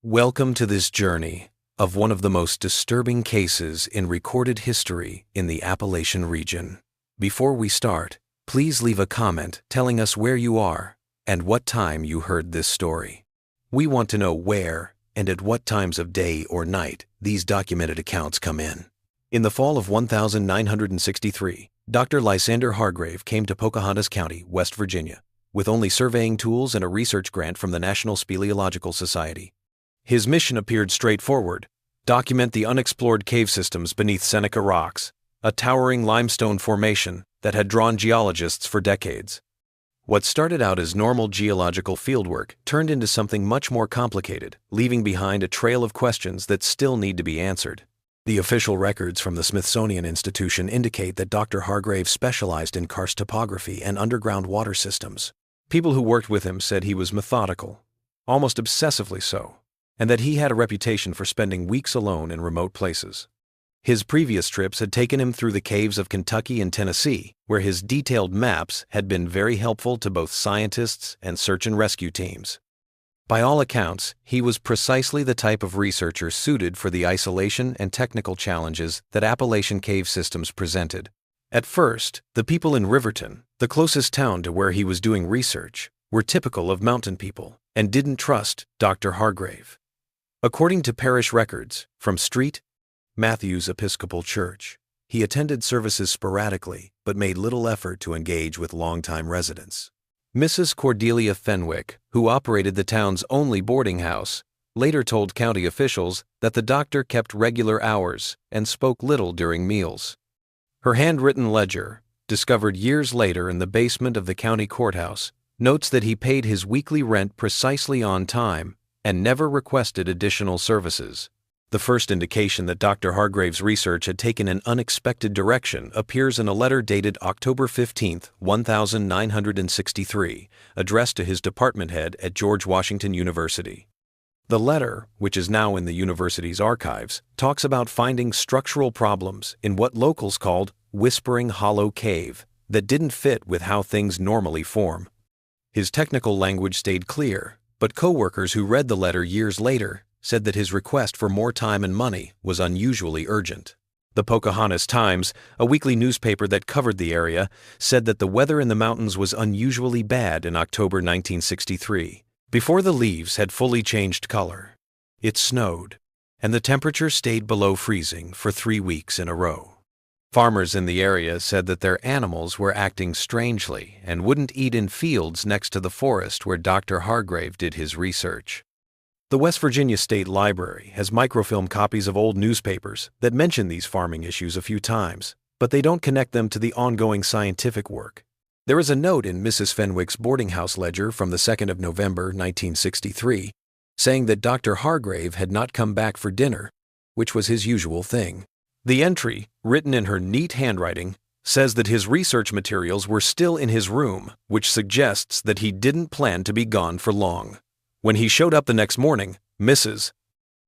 Welcome to this journey of one of the most disturbing cases in recorded history in the Appalachian region. Before we start, please leave a comment telling us where you are and what time you heard this story. We want to know where and at what times of day or night these documented accounts come in. In the fall of 1963, Dr. Lysander Hargrave came to Pocahontas County, West Virginia, with only surveying tools and a research grant from the National Speleological Society. His mission appeared straightforward: document the unexplored cave systems beneath Seneca Rocks, a towering limestone formation that had drawn geologists for decades. What started out as normal geological fieldwork turned into something much more complicated, leaving behind a trail of questions that still need to be answered. The official records from the Smithsonian Institution indicate that Dr. Hargrave specialized in karst topography and underground water systems. People who worked with him said he was methodical, almost obsessively so, and that he had a reputation for spending weeks alone in remote places. His previous trips had taken him through the caves of Kentucky and Tennessee, where his detailed maps had been very helpful to both scientists and search and rescue teams. By all accounts, he was precisely the type of researcher suited for the isolation and technical challenges that Appalachian cave systems presented. At first, the people in Riverton, the closest town to where he was doing research, were typical of mountain people and didn't trust Dr. Hargrave. According to parish records from St. Matthew's Episcopal Church, he attended services sporadically but made little effort to engage with longtime residents. Mrs. Cordelia Fenwick, who operated the town's only boarding house, later told county officials that the doctor kept regular hours and spoke little during meals. Her handwritten ledger, discovered years later in the basement of the county courthouse, notes that he paid his weekly rent precisely on time and never requested additional services. The first indication that Dr. Hargrave's research had taken an unexpected direction appears in a letter dated October 15, 1963, addressed to his department head at George Washington University. The letter, which is now in the university's archives, talks about finding structural problems in what locals called Whispering Hollow Cave that didn't fit with how things normally form. His technical language stayed clear, but co-workers who read the letter years later said that his request for more time and money was unusually urgent. The Pocahontas Times, a weekly newspaper that covered the area, said that the weather in the mountains was unusually bad in October 1963, before the leaves had fully changed color. It snowed, and the temperature stayed below freezing for 3 weeks in a row. Farmers in the area said that their animals were acting strangely and wouldn't eat in fields next to the forest where Dr. Hargrave did his research. The West Virginia State Library has microfilm copies of old newspapers that mention these farming issues a few times, but they don't connect them to the ongoing scientific work. There is a note in Mrs. Fenwick's boarding house ledger from the 2nd of November 1963 saying that Dr. Hargrave had not come back for dinner, which was his usual thing. The entry, written in her neat handwriting, says that his research materials were still in his room, which suggests that he didn't plan to be gone for long. When he showed up the next morning, Mrs.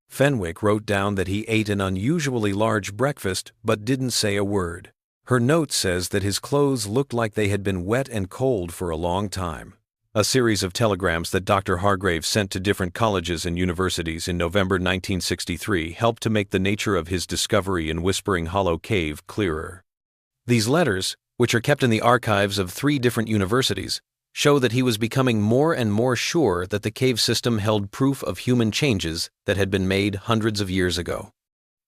Fenwick wrote down that he ate an unusually large breakfast but didn't say a word. Her note says that his clothes looked like they had been wet and cold for a long time. A series of telegrams that Dr. Hargrave sent to different colleges and universities in November 1963 helped to make the nature of his discovery in Whispering Hollow Cave clearer. These letters, which are kept in the archives of 3 different universities, show that he was becoming more and more sure that the cave system held proof of human changes that had been made hundreds of years ago.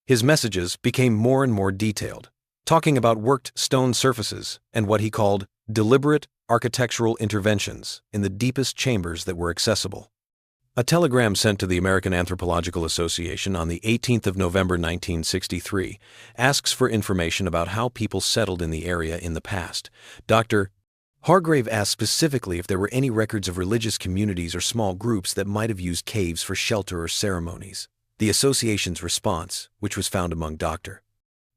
His messages became more and more detailed, talking about worked stone surfaces and what he called deliberate architectural interventions in the deepest chambers that were accessible. A telegram sent to the American Anthropological Association on the 18th of November 1963 asks for information about how people settled in the area in the past. Dr. Hargrave asked specifically if there were any records of religious communities or small groups that might have used caves for shelter or ceremonies. The association's response, which was found among Dr.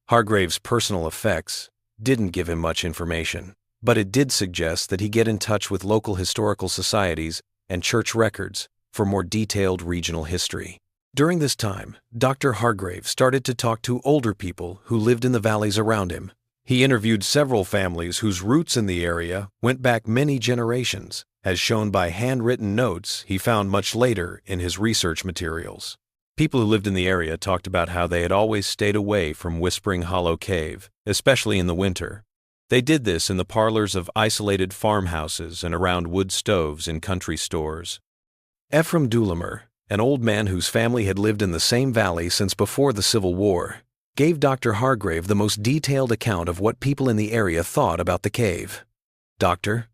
Hargrave's personal effects, didn't give him much information, but it did suggest that he get in touch with local historical societies and church records for more detailed regional history. During this time, Dr. Hargrave started to talk to older people who lived in the valleys around him. He interviewed several families whose roots in the area went back many generations, as shown by handwritten notes he found much later in his research materials. People who lived in the area talked about how they had always stayed away from Whispering Hollow Cave, especially in the winter. They did this in the parlors of isolated farmhouses and around wood stoves in country stores. Ephraim Dulimer, an old man whose family had lived in the same valley since before the Civil War, gave Dr. Hargrave the most detailed account of what people in the area thought about the cave. Dr.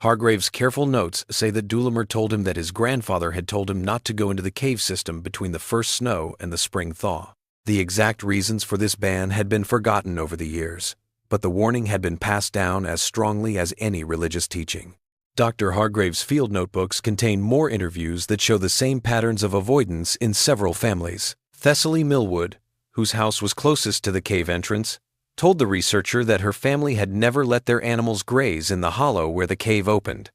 Hargrave's careful notes say that Dulimer told him that his grandfather had told him not to go into the cave system between the first snow and the spring thaw. The exact reasons for this ban had been forgotten over the years, but the warning had been passed down as strongly as any religious teaching. Dr. Hargrave's field notebooks contain more interviews that show the same patterns of avoidance in several families. Thessaly Millwood, whose house was closest to the cave entrance, told the researcher that her family had never let their animals graze in the hollow where the cave opened.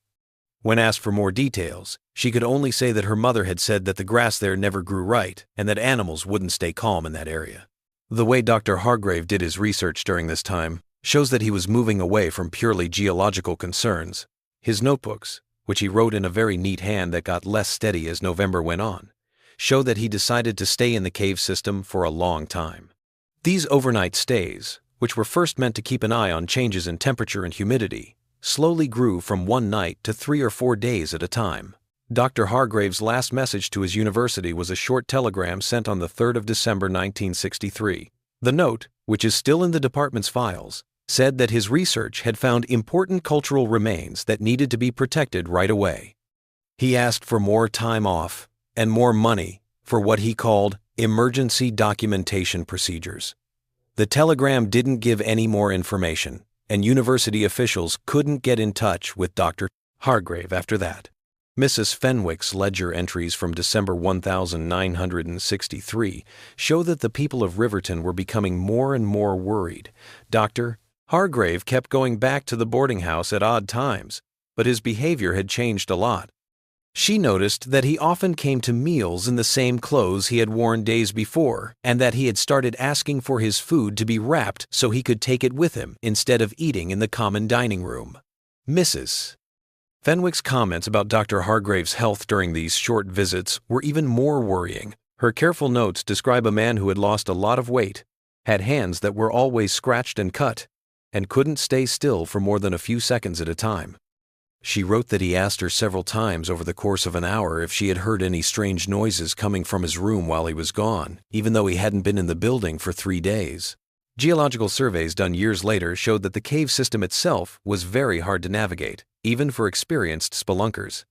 When asked for more details, she could only say that her mother had said that the grass there never grew right and that animals wouldn't stay calm in that area. The way Dr. Hargrave did his research during this time shows that he was moving away from purely geological concerns. His notebooks, which he wrote in a very neat hand that got less steady as November went on, show that he decided to stay in the cave system for a long time. These overnight stays, which were first meant to keep an eye on changes in temperature and humidity, slowly grew from one night to 3 or 4 days at a time. Dr. Hargrave's last message to his university was a short telegram sent on the 3rd of December 1963. The note, which is still in the department's files, said that his research had found important cultural remains that needed to be protected right away. He asked for more time off and more money for what he called emergency documentation procedures. The telegram didn't give any more information, and university officials couldn't get in touch with Dr. Hargrave after that. Mrs. Fenwick's ledger entries from December 1963 show that the people of Riverton were becoming more and more worried. Dr. Hargrave kept going back to the boarding house at odd times, but his behavior had changed a lot. She noticed that he often came to meals in the same clothes he had worn days before, and that he had started asking for his food to be wrapped so he could take it with him instead of eating in the common dining room. Mrs. Fenwick's comments about Dr. Hargrave's health during these short visits were even more worrying. Her careful notes describe a man who had lost a lot of weight, had hands that were always scratched and cut, and couldn't stay still for more than a few seconds at a time. She wrote that he asked her several times over the course of an hour if she had heard any strange noises coming from his room while he was gone, even though he hadn't been in the building for 3 days. Geological surveys done years later showed that the cave system itself was very hard to navigate, even for experienced spelunkers.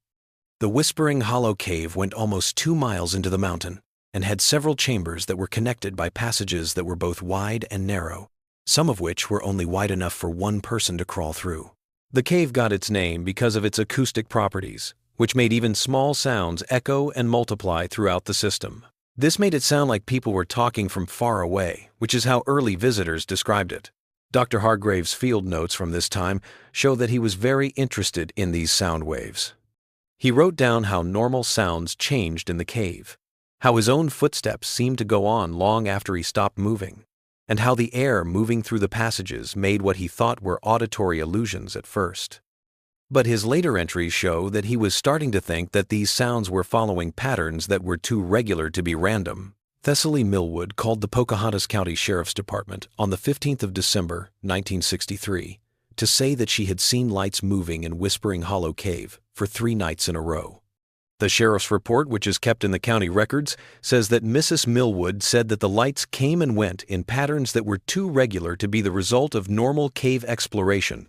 The Whispering Hollow Cave went almost 2 miles into the mountain and had several chambers that were connected by passages that were both wide and narrow, some of which were only wide enough for one person to crawl through. The cave got its name because of its acoustic properties, which made even small sounds echo and multiply throughout the system. This made it sound like people were talking from far away, which is how early visitors described it. Dr. Hargrave's field notes from this time show that he was very interested in these sound waves. He wrote down how normal sounds changed in the cave, how his own footsteps seemed to go on long after he stopped moving, and how the air moving through the passages made what he thought were auditory illusions at first. But his later entries show that he was starting to think that these sounds were following patterns that were too regular to be random. Thessaly Millwood called the Pocahontas County Sheriff's Department on the 15th of December, 1963, to say that she had seen lights moving in Whispering Hollow Cave for 3 nights in a row. The sheriff's report, which is kept in the county records, says that Mrs. Millwood said that the lights came and went in patterns that were too regular to be the result of normal cave exploration.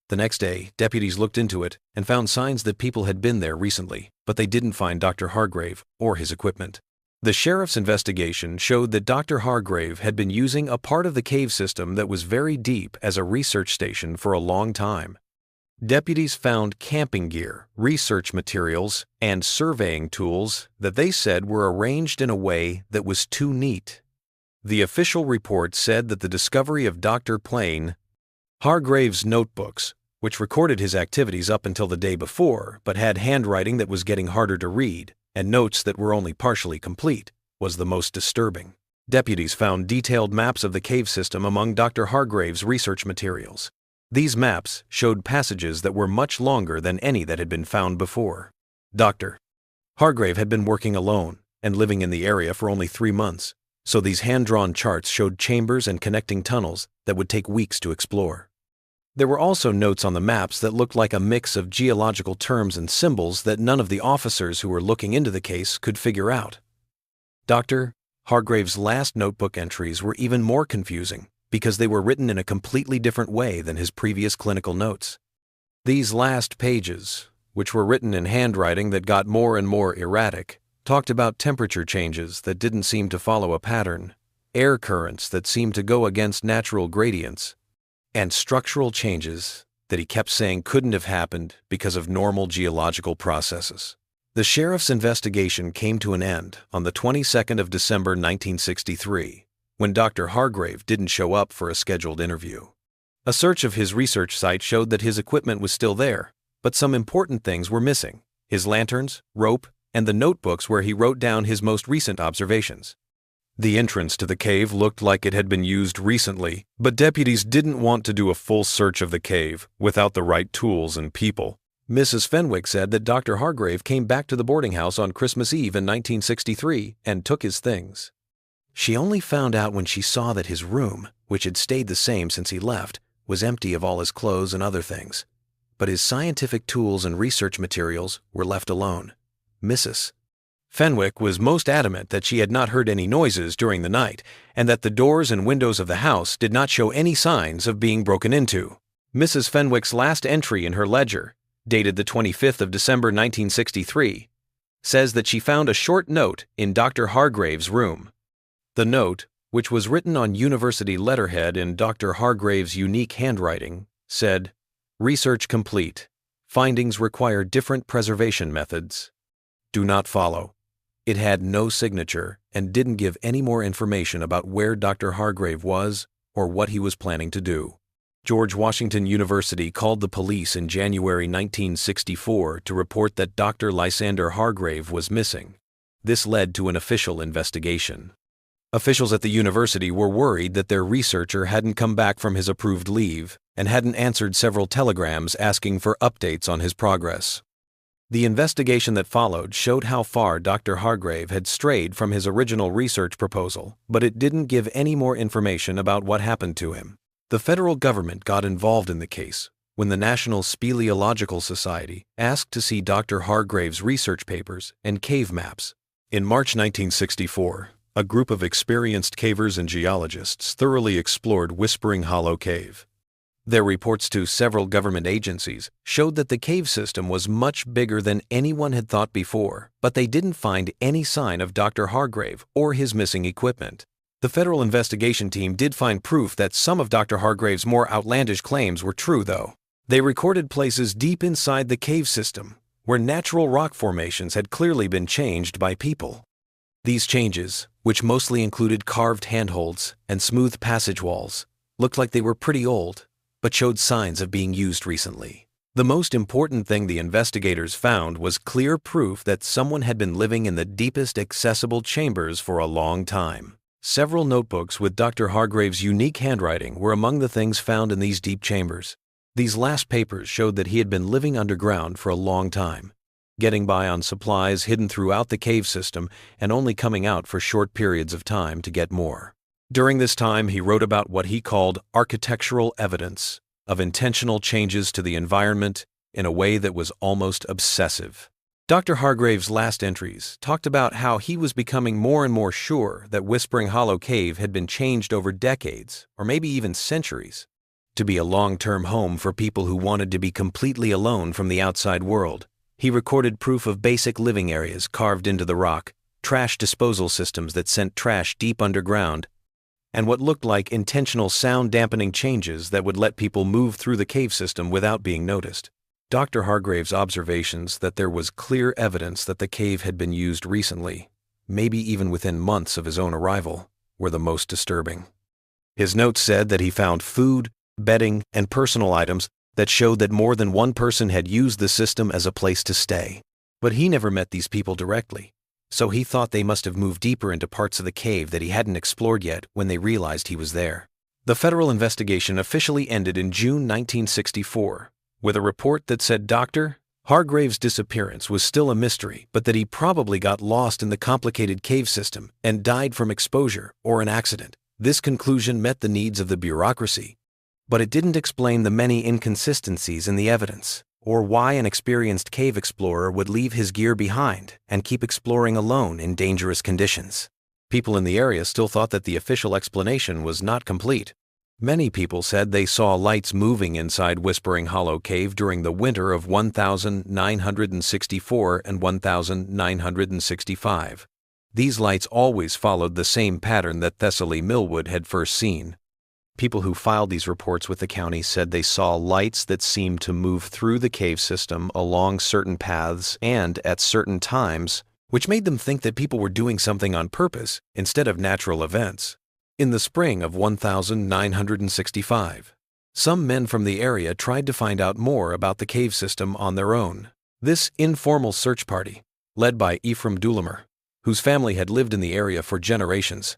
The next day, deputies looked into it and found signs that people had been there recently, but they didn't find Dr. Hargrave or his equipment. The sheriff's investigation showed that Dr. Hargrave had been using a part of the cave system that was very deep as a research station for a long time. Deputies found camping gear, research materials, and surveying tools that they said were arranged in a way that was too neat. The official report said that the discovery of Dr. Hargrave's notebooks, which recorded his activities up until the day before but had handwriting that was getting harder to read and notes that were only partially complete, was the most disturbing. Deputies found detailed maps of the cave system among Dr. Hargrave's research materials. These maps showed passages that were much longer than any that had been found before. Dr. Hargrave had been working alone and living in the area for only 3 months, so these hand-drawn charts showed chambers and connecting tunnels that would take weeks to explore. There were also notes on the maps that looked like a mix of geological terms and symbols that none of the officers who were looking into the case could figure out. Dr. Hargrave's last notebook entries were even more confusing because they were written in a completely different way than his previous clinical notes. These last pages, which were written in handwriting that got more and more erratic, talked about temperature changes that didn't seem to follow a pattern, air currents that seemed to go against natural gradients, and structural changes that he kept saying couldn't have happened because of normal geological processes. The sheriff's investigation came to an end on the 22nd of December 1963, when Dr. Hargrave didn't show up for a scheduled interview. A search of his research site showed that his equipment was still there, but some important things were missing: his lanterns, rope, and the notebooks where he wrote down his most recent observations. The entrance to the cave looked like it had been used recently, but deputies didn't want to do a full search of the cave without the right tools and people. Mrs. Fenwick said that Dr. Hargrave came back to the boarding house on Christmas Eve in 1963 and took his things. She only found out when she saw that his room, which had stayed the same since he left, was empty of all his clothes and other things. But his scientific tools and research materials were left alone. Mrs. Fenwick was most adamant that she had not heard any noises during the night and that the doors and windows of the house did not show any signs of being broken into. Mrs. Fenwick's last entry in her ledger, dated the 25th of December 1963, says that she found a short note in Dr. Hargrave's room. The note, which was written on university letterhead in Dr. Hargrave's unique handwriting, said, "Research complete. Findings require different preservation methods. Do not follow." It had no signature and didn't give any more information about where Dr. Hargrave was or what he was planning to do. George Washington University called the police in January 1964 to report that Dr. Lysander Hargrave was missing. This led to an official investigation. Officials at the university were worried that their researcher hadn't come back from his approved leave and hadn't answered several telegrams asking for updates on his progress. The investigation that followed showed how far Dr. Hargrave had strayed from his original research proposal, but it didn't give any more information about what happened to him. The federal government got involved in the case when the National Speleological Society asked to see Dr. Hargrave's research papers and cave maps. In March 1964, a group of experienced cavers and geologists thoroughly explored Whispering Hollow Cave. Their reports to several government agencies showed that the cave system was much bigger than anyone had thought before, but they didn't find any sign of Dr. Hargrave or his missing equipment. The federal investigation team did find proof that some of Dr. Hargrave's more outlandish claims were true, though. They recorded places deep inside the cave system where natural rock formations had clearly been changed by people. These changes, which mostly included carved handholds and smooth passage walls, looked like they were pretty old, but showed signs of being used recently. The most important thing the investigators found was clear proof that someone had been living in the deepest accessible chambers for a long time. Several notebooks with Dr. Hargrave's unique handwriting were among the things found in these deep chambers. These last papers showed that he had been living underground for a long time, getting by on supplies hidden throughout the cave system and only coming out for short periods of time to get more. During this time, he wrote about what he called architectural evidence of intentional changes to the environment in a way that was almost obsessive. Dr. Hargrave's last entries talked about how he was becoming more and more sure that Whispering Hollow Cave had been changed over decades, or maybe even centuries, to be a long-term home for people who wanted to be completely alone from the outside world. He recorded proof of basic living areas carved into the rock, trash disposal systems that sent trash deep underground, and what looked like intentional sound-dampening changes that would let people move through the cave system without being noticed. Dr. Hargrave's observations that there was clear evidence that the cave had been used recently, maybe even within months of his own arrival, were the most disturbing. His notes said that he found food, bedding, and personal items that showed that more than one person had used the system as a place to stay. But he never met these people directly, so he thought they must have moved deeper into parts of the cave that he hadn't explored yet when they realized he was there. The federal investigation officially ended in June 1964, with a report that said Dr. Hargrave's disappearance was still a mystery, but that he probably got lost in the complicated cave system and died from exposure or an accident. This conclusion met the needs of the bureaucracy, but it didn't explain the many inconsistencies in the evidence, or why an experienced cave explorer would leave his gear behind and keep exploring alone in dangerous conditions. People in the area still thought that the official explanation was not complete. Many people said they saw lights moving inside Whispering Hollow Cave during the winter of 1964 and 1965. These lights always followed the same pattern that Thessaly Millwood had first seen. People who filed these reports with the county said they saw lights that seemed to move through the cave system along certain paths and at certain times, which made them think that people were doing something on purpose instead of natural events. In the spring of 1965, some men from the area tried to find out more about the cave system on their own. This informal search party, led by Ephraim Dulimer, whose family had lived in the area for generations,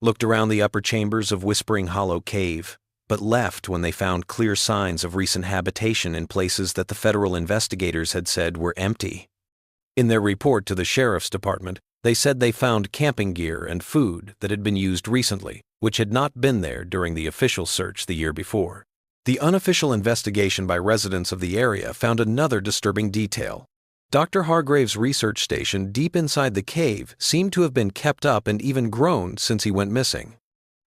looked around the upper chambers of Whispering Hollow Cave, but left when they found clear signs of recent habitation in places that the federal investigators had said were empty. In their report to the sheriff's department, they said they found camping gear and food that had been used recently, which had not been there during the official search the year before. The unofficial investigation by residents of the area found another disturbing detail. Dr. Hargrave's research station deep inside the cave seemed to have been kept up and even grown since he went missing.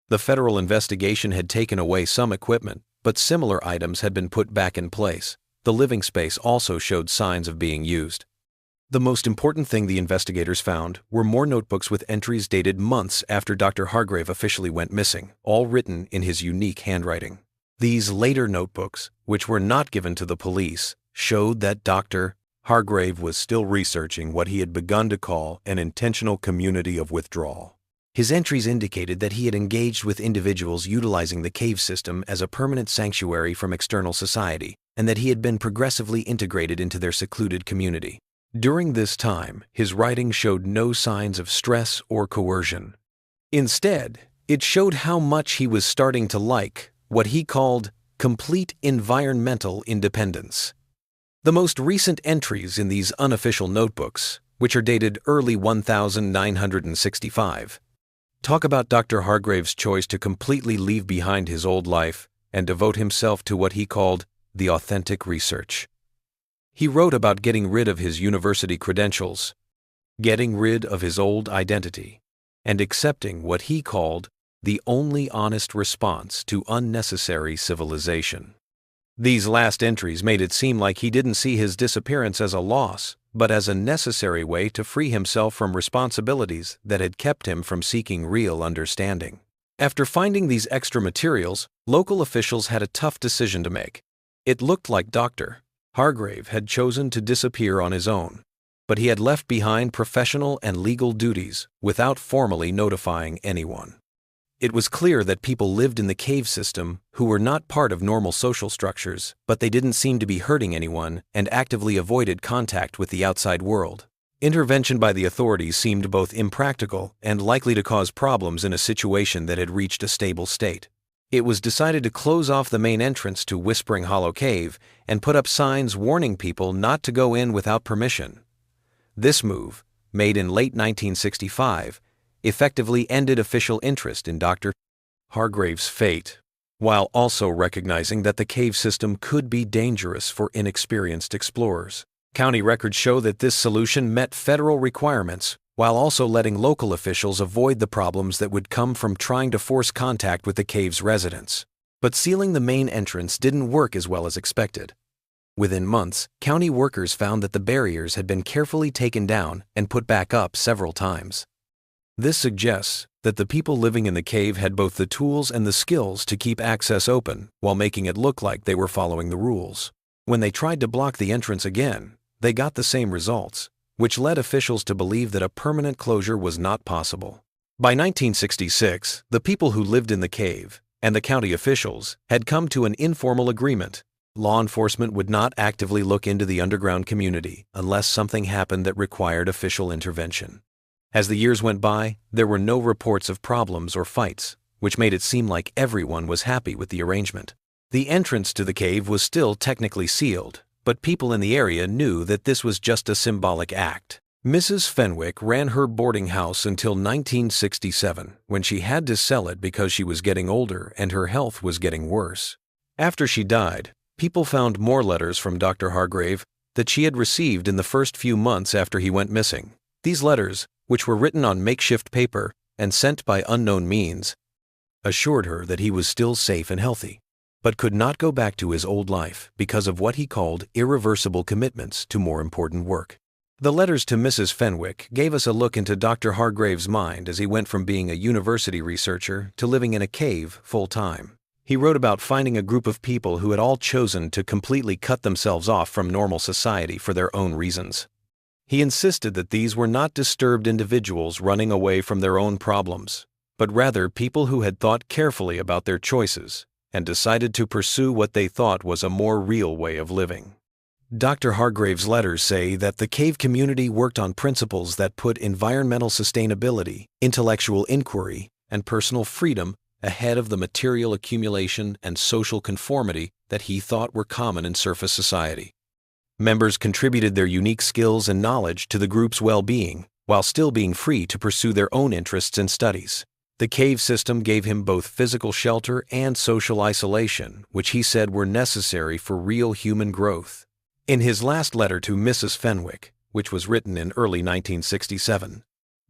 The federal investigation had taken away some equipment, but similar items had been put back in place. The living space also showed signs of being used. The most important thing the investigators found were more notebooks with entries dated months after Dr. Hargrave officially went missing, all written in his unique handwriting. These later notebooks, which were not given to the police, showed that Dr. Hargrave was still researching what he had begun to call an intentional community of withdrawal. His entries indicated that he had engaged with individuals utilizing the cave system as a permanent sanctuary from external society, and that he had been progressively integrated into their secluded community. During this time, his writing showed no signs of stress or coercion. Instead, it showed how much he was starting to like what he called complete environmental independence. The most recent entries in these unofficial notebooks, which are dated early 1965, talk about Dr. Hargrave's choice to completely leave behind his old life and devote himself to what he called the authentic research. He wrote about getting rid of his university credentials, getting rid of his old identity, and accepting what he called the only honest response to unnecessary civilization. These last entries made it seem like he didn't see his disappearance as a loss, but as a necessary way to free himself from responsibilities that had kept him from seeking real understanding. After finding these extra materials, local officials had a tough decision to make. It looked like Dr. Hargrave had chosen to disappear on his own, but he had left behind professional and legal duties without formally notifying anyone. It was clear that people lived in the cave system who were not part of normal social structures, but they didn't seem to be hurting anyone and actively avoided contact with the outside world. Intervention by the authorities seemed both impractical and likely to cause problems in a situation that had reached a stable state. It was decided to close off the main entrance to Whispering Hollow Cave and put up signs warning people not to go in without permission. This move, made in late 1965, effectively ended official interest in Dr. Hargrave's fate, while also recognizing that the cave system could be dangerous for inexperienced explorers. County records show that this solution met federal requirements, while also letting local officials avoid the problems that would come from trying to force contact with the cave's residents. But sealing the main entrance didn't work as well as expected. Within months, county workers found that the barriers had been carefully taken down and put back up several times. This suggests that the people living in the cave had both the tools and the skills to keep access open while making it look like they were following the rules. When they tried to block the entrance again, they got the same results, which led officials to believe that a permanent closure was not possible. By 1966, the people who lived in the cave and the county officials had come to an informal agreement. Law enforcement would not actively look into the underground community unless something happened that required official intervention. As the years went by, there were no reports of problems or fights, which made it seem like everyone was happy with the arrangement. The entrance to the cave was still technically sealed, but people in the area knew that this was just a symbolic act. Mrs. Fenwick ran her boarding house until 1967, when she had to sell it because she was getting older and her health was getting worse. After she died, people found more letters from Dr. Hargrave that she had received in the first few months after he went missing. These letters, which were written on makeshift paper and sent by unknown means, assured her that he was still safe and healthy, but could not go back to his old life because of what he called irreversible commitments to more important work. The letters to Mrs. Fenwick gave us a look into Dr. Hargrave's mind as he went from being a university researcher to living in a cave full-time. He wrote about finding a group of people who had all chosen to completely cut themselves off from normal society for their own reasons. He insisted that these were not disturbed individuals running away from their own problems, but rather people who had thought carefully about their choices and decided to pursue what they thought was a more real way of living. Dr. Hargrave's letters say that the cave community worked on principles that put environmental sustainability, intellectual inquiry, and personal freedom ahead of the material accumulation and social conformity that he thought were common in surface society. Members contributed their unique skills and knowledge to the group's well-being, while still being free to pursue their own interests and studies. The cave system gave him both physical shelter and social isolation, which he said were necessary for real human growth. In his last letter to Mrs. Fenwick, which was written in early 1967,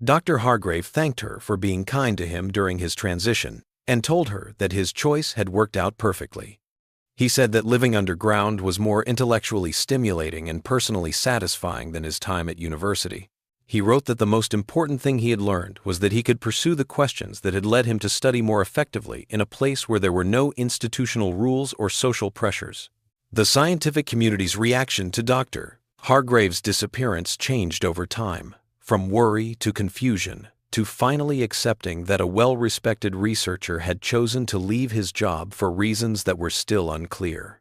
Dr. Hargrave thanked her for being kind to him during his transition and told her that his choice had worked out perfectly. He said that living underground was more intellectually stimulating and personally satisfying than his time at university. He wrote that the most important thing he had learned was that he could pursue the questions that had led him to study more effectively in a place where there were no institutional rules or social pressures. The scientific community's reaction to Dr. Hargrave's disappearance changed over time, from worry to confusion, to finally accepting that a well-respected researcher had chosen to leave his job for reasons that were still unclear.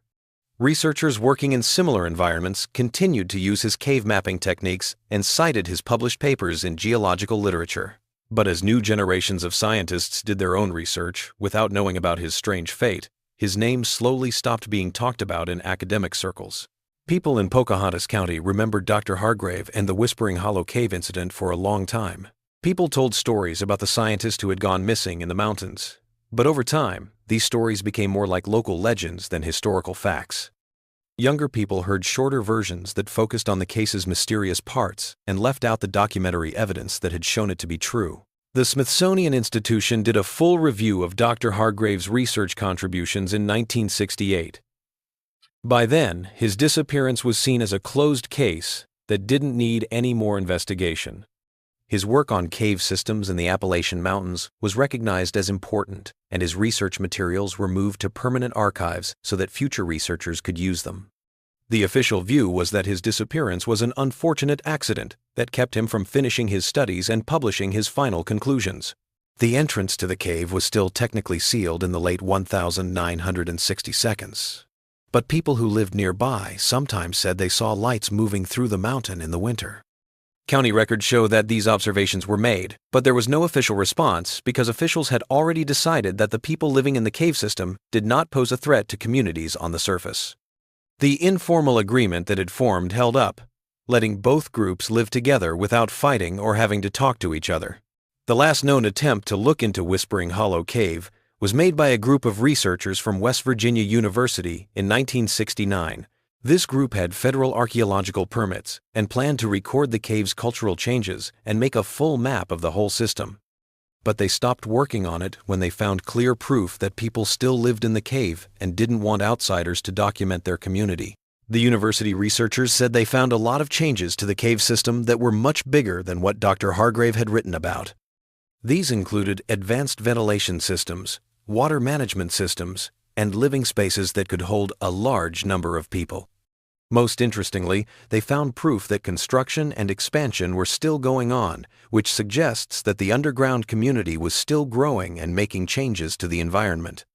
Researchers working in similar environments continued to use his cave mapping techniques and cited his published papers in geological literature. But as new generations of scientists did their own research without knowing about his strange fate, his name slowly stopped being talked about in academic circles. People in Pocahontas County remembered Dr. Hargrave and the Whispering Hollow Cave incident for a long time. People told stories about the scientist who had gone missing in the mountains, but over time, these stories became more like local legends than historical facts. Younger people heard shorter versions that focused on the case's mysterious parts and left out the documentary evidence that had shown it to be true. The Smithsonian Institution did a full review of Dr. Hargrave's research contributions in 1968. By then, his disappearance was seen as a closed case that didn't need any more investigation. His work on cave systems in the Appalachian Mountains was recognized as important, and his research materials were moved to permanent archives so that future researchers could use them. The official view was that his disappearance was an unfortunate accident that kept him from finishing his studies and publishing his final conclusions. The entrance to the cave was still technically sealed in the late 1960 seconds. But people who lived nearby sometimes said they saw lights moving through the mountain in the winter. County records show that these observations were made, but there was no official response because officials had already decided that the people living in the cave system did not pose a threat to communities on the surface. The informal agreement that had formed held up, letting both groups live together without fighting or having to talk to each other. The last known attempt to look into Whispering Hollow Cave was made by a group of researchers from West Virginia University in 1969. This group had federal archaeological permits and planned to record the cave's cultural changes and make a full map of the whole system. But they stopped working on it when they found clear proof that people still lived in the cave and didn't want outsiders to document their community. The university researchers said they found a lot of changes to the cave system that were much bigger than what Dr. Hargrave had written about. These included advanced ventilation systems, water management systems, and living spaces that could hold a large number of people. Most interestingly, they found proof that construction and expansion were still going on, which suggests that the underground community was still growing and making changes to the environment.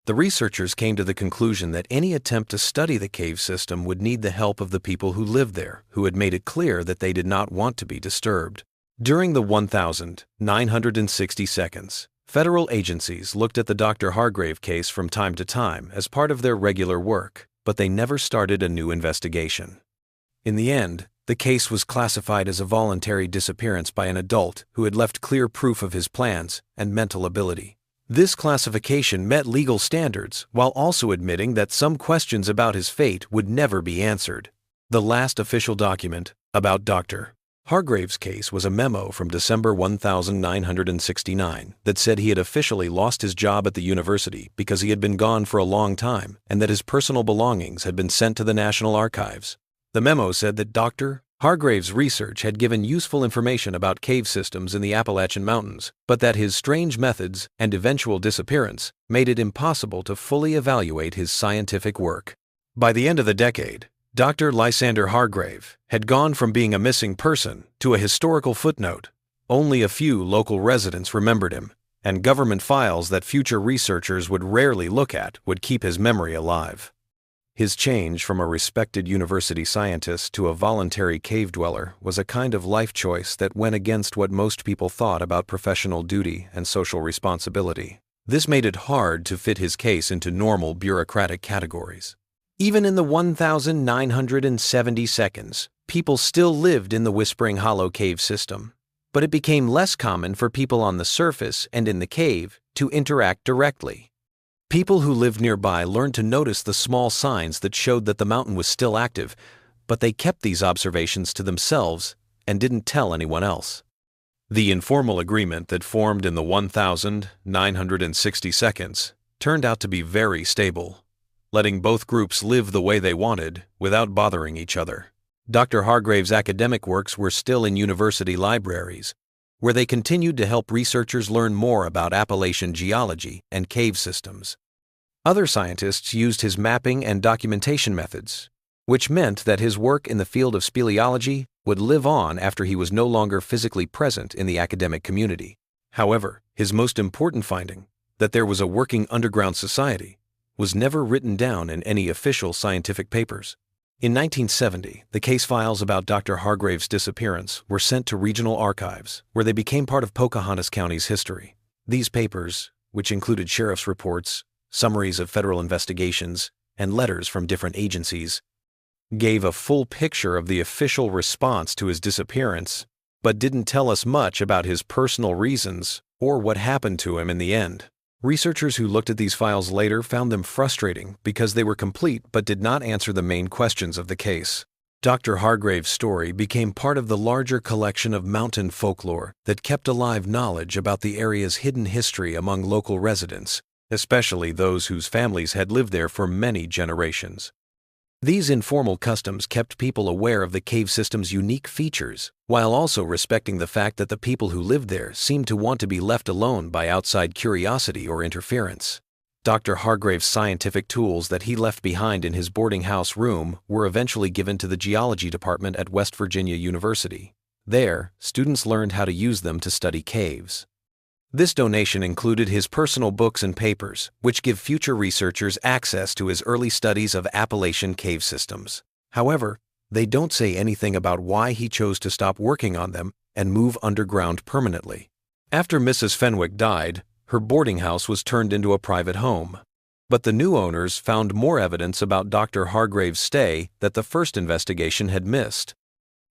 The researchers came to the conclusion that any attempt to study the cave system would need the help of the people who lived there, who had made it clear that they did not want to be disturbed. During the 1,960 seconds, federal agencies looked at the Dr. Hargrave case from time to time as part of their regular work, but they never started a new investigation. In the end, the case was classified as a voluntary disappearance by an adult who had left clear proof of his plans and mental ability. This classification met legal standards while also admitting that some questions about his fate would never be answered. The last official document about Dr. Hargrave's case was a memo from December 1969 that said he had officially lost his job at the university because he had been gone for a long time and that his personal belongings had been sent to the National Archives. The memo said that Dr. Hargrave's research had given useful information about cave systems in the Appalachian Mountains, but that his strange methods and eventual disappearance made it impossible to fully evaluate his scientific work. By the end of the decade, Dr. Lysander Hargrave had gone from being a missing person to a historical footnote. Only a few local residents remembered him, and government files that future researchers would rarely look at would keep his memory alive. His change from a respected university scientist to a voluntary cave dweller was a kind of life choice that went against what most people thought about professional duty and social responsibility. This made it hard to fit his case into normal bureaucratic categories. Even in the 1,970 seconds, people still lived in the Whispering Hollow cave system, but it became less common for people on the surface and in the cave to interact directly. People who lived nearby learned to notice the small signs that showed that the mountain was still active, but they kept these observations to themselves and didn't tell anyone else. The informal agreement that formed in the 1,960 seconds turned out to be very stable, letting both groups live the way they wanted without bothering each other. Dr. Hargrave's academic works were still in university libraries, where they continued to help researchers learn more about Appalachian geology and cave systems. Other scientists used his mapping and documentation methods, which meant that his work in the field of speleology would live on after he was no longer physically present in the academic community. However, his most important finding, that there was a working underground society, was never written down in any official scientific papers. In 1970, the case files about Dr. Hargrave's disappearance were sent to regional archives, where they became part of Pocahontas County's history. These papers, which included sheriff's reports, summaries of federal investigations, and letters from different agencies, gave a full picture of the official response to his disappearance, but didn't tell us much about his personal reasons or what happened to him in the end. Researchers who looked at these files later found them frustrating because they were complete but did not answer the main questions of the case. Dr. Hargrave's story became part of the larger collection of mountain folklore that kept alive knowledge about the area's hidden history among local residents, especially those whose families had lived there for many generations. These informal customs kept people aware of the cave system's unique features, while also respecting the fact that the people who lived there seemed to want to be left alone by outside curiosity or interference. Dr. Hargrave's scientific tools that he left behind in his boarding house room were eventually given to the geology department at West Virginia University. There, students learned how to use them to study caves. This donation included his personal books and papers, which give future researchers access to his early studies of Appalachian cave systems. However, they don't say anything about why he chose to stop working on them and move underground permanently. After Mrs. Fenwick died, her boarding house was turned into a private home. But the new owners found more evidence about Dr. Hargrave's stay that the first investigation had missed.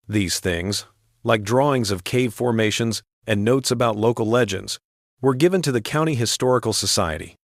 These things, like drawings of cave formations and notes about local legends, were given to the County Historical Society.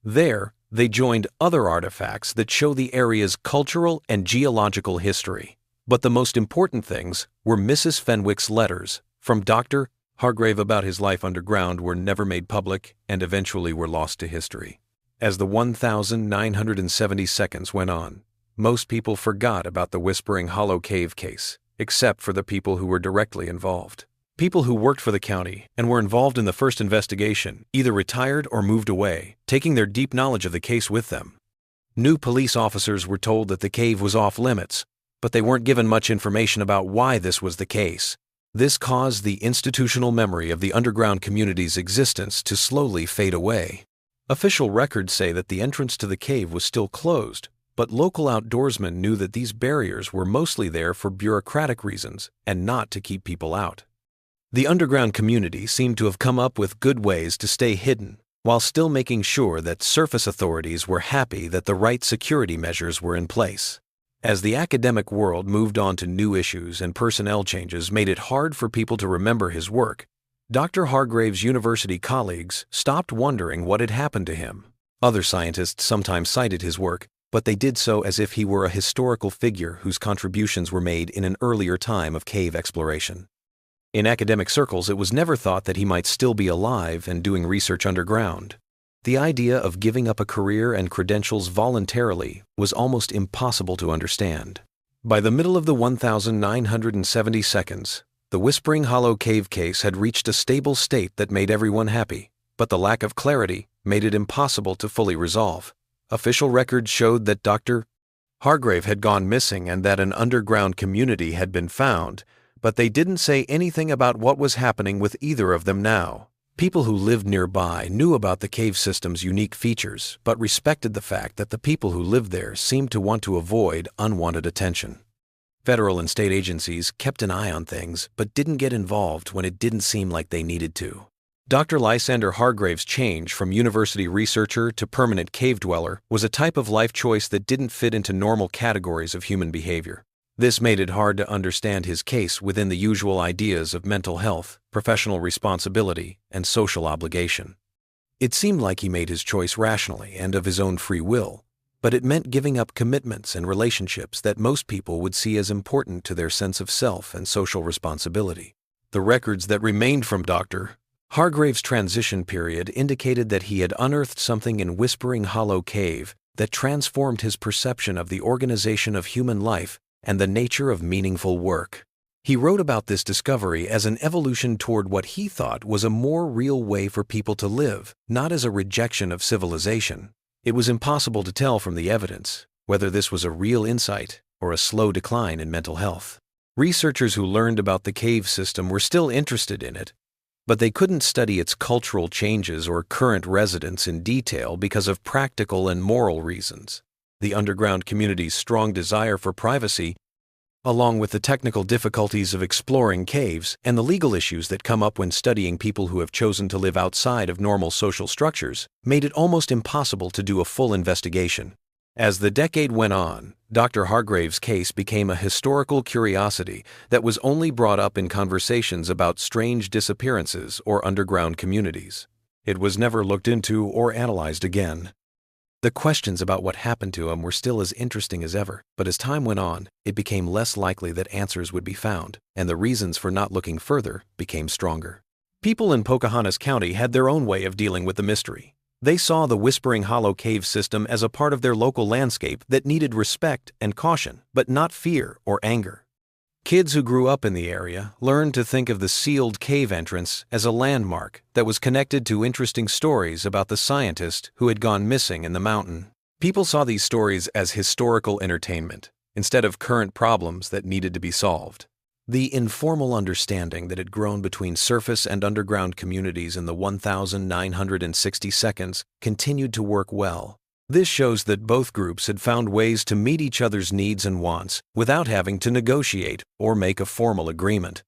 There, they joined other artifacts that show the area's cultural and geological history. But the most important things were Mrs. Fenwick's letters from Dr. Hargrave about his life underground were never made public and eventually were lost to history. As the 1,970 seconds went on, most people forgot about the Whispering Hollow Cave case, except for the people who were directly involved. People who worked for the county and were involved in the first investigation either retired or moved away, taking their deep knowledge of the case with them. New police officers were told that the cave was off limits, but they weren't given much information about why this was the case. This caused the institutional memory of the underground community's existence to slowly fade away. Official records say that the entrance to the cave was still closed, but local outdoorsmen knew that these barriers were mostly there for bureaucratic reasons and not to keep people out. The underground community seemed to have come up with good ways to stay hidden, while still making sure that surface authorities were happy that the right security measures were in place. As the academic world moved on to new issues and personnel changes made it hard for people to remember his work, Dr. Hargrave's university colleagues stopped wondering what had happened to him. Other scientists sometimes cited his work, but they did so as if he were a historical figure whose contributions were made in an earlier time of cave exploration. In academic circles, it was never thought that he might still be alive and doing research underground. The idea of giving up a career and credentials voluntarily was almost impossible to understand. By the middle of the 1970 seconds, the Whispering Hollow Cave case had reached a stable state that made everyone happy, but the lack of clarity made it impossible to fully resolve. Official records showed that Dr. Hargrave had gone missing and that an underground community had been found, but they didn't say anything about what was happening with either of them now. People who lived nearby knew about the cave system's unique features, but respected the fact that the people who lived there seemed to want to avoid unwanted attention. Federal and state agencies kept an eye on things, but didn't get involved when it didn't seem like they needed to. Dr. Lysander Hargrave's change from university researcher to permanent cave dweller was a type of life choice that didn't fit into normal categories of human behavior. This made it hard to understand his case within the usual ideas of mental health, professional responsibility, and social obligation. It seemed like he made his choice rationally and of his own free will, but it meant giving up commitments and relationships that most people would see as important to their sense of self and social responsibility. The records that remained from Dr. Hargrave's transition period indicated that he had unearthed something in Whispering Hollow Cave that transformed his perception of the organization of human life and the nature of meaningful work. He wrote about this discovery as an evolution toward what he thought was a more real way for people to live, not as a rejection of civilization. It was impossible to tell from the evidence whether this was a real insight or a slow decline in mental health. Researchers who learned about the cave system were still interested in it, but they couldn't study its cultural changes or current residents in detail because of practical and moral reasons. The underground community's strong desire for privacy, along with the technical difficulties of exploring caves and the legal issues that come up when studying people who have chosen to live outside of normal social structures, made it almost impossible to do a full investigation. As the decade went on, Dr. Hargrave's case became a historical curiosity that was only brought up in conversations about strange disappearances or underground communities. It was never looked into or analyzed again. The questions about what happened to him were still as interesting as ever, but as time went on, it became less likely that answers would be found, and the reasons for not looking further became stronger. People in Pocahontas County had their own way of dealing with the mystery. They saw the Whispering Hollow Cave system as a part of their local landscape that needed respect and caution, but not fear or anger. Kids who grew up in the area learned to think of the sealed cave entrance as a landmark that was connected to interesting stories about the scientist who had gone missing in the mountain. People saw these stories as historical entertainment, instead of current problems that needed to be solved. The informal understanding that had grown between surface and underground communities in the 1960 seconds continued to work well. This shows that both groups had found ways to meet each other's needs and wants without having to negotiate or make a formal agreement.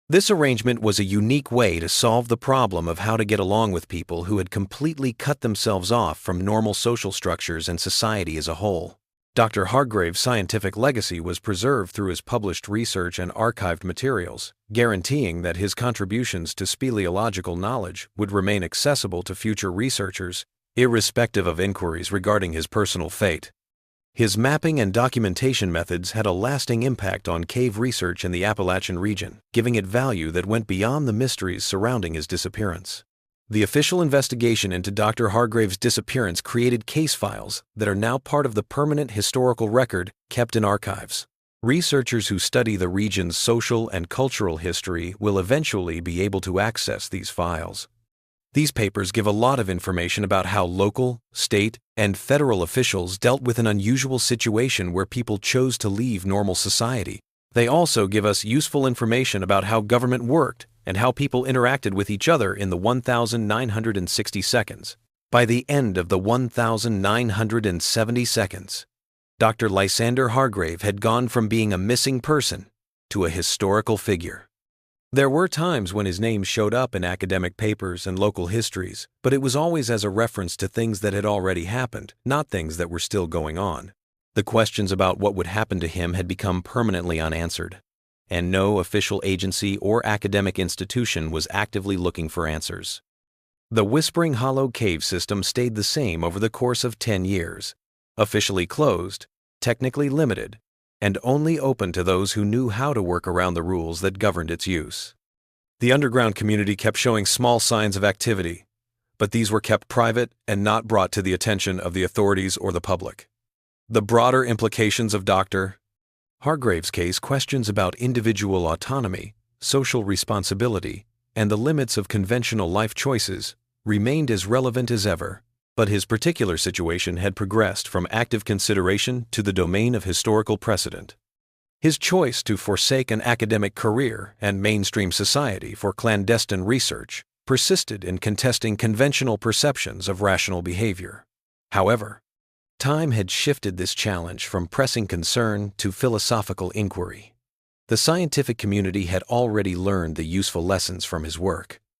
This arrangement was a unique way to solve the problem of how to get along with people who had completely cut themselves off from normal social structures and society as a whole. Dr. Hargrave's scientific legacy was preserved through his published research and archived materials, guaranteeing that his contributions to speleological knowledge would remain accessible to future researchers, irrespective of inquiries regarding his personal fate. His mapping and documentation methods had a lasting impact on cave research in the Appalachian region, giving it value that went beyond the mysteries surrounding his disappearance. The official investigation into Dr. Hargrave's disappearance created case files that are now part of the permanent historical record kept in archives. Researchers who study the region's social and cultural history will eventually be able to access these files. These papers give a lot of information about how local, state, and federal officials dealt with an unusual situation where people chose to leave normal society. They also give us useful information about how government worked and how people interacted with each other in the 1960 seconds. By the end of the 1970 seconds, Dr. Lysander Hargrave had gone from being a missing person to a historical figure. There were times when his name showed up in academic papers and local histories, but it was always as a reference to things that had already happened, not things that were still going on. The questions about what would happen to him had become permanently unanswered, and no official agency or academic institution was actively looking for answers. The Whispering Hollow cave system stayed the same over the course of 10 years, officially closed, technically limited, and only open to those who knew how to work around the rules that governed its use. The underground community kept showing small signs of activity, but these were kept private and not brought to the attention of the authorities or the public. The broader implications of Dr. Hargrave's case questions about individual autonomy, social responsibility, and the limits of conventional life choices remained as relevant as ever. But his particular situation had progressed from active consideration to the domain of historical precedent. His choice to forsake an academic career and mainstream society for clandestine research persisted in contesting conventional perceptions of rational behavior. However, time had shifted this challenge from pressing concern to philosophical inquiry. The scientific community had already learned the useful lessons from his work,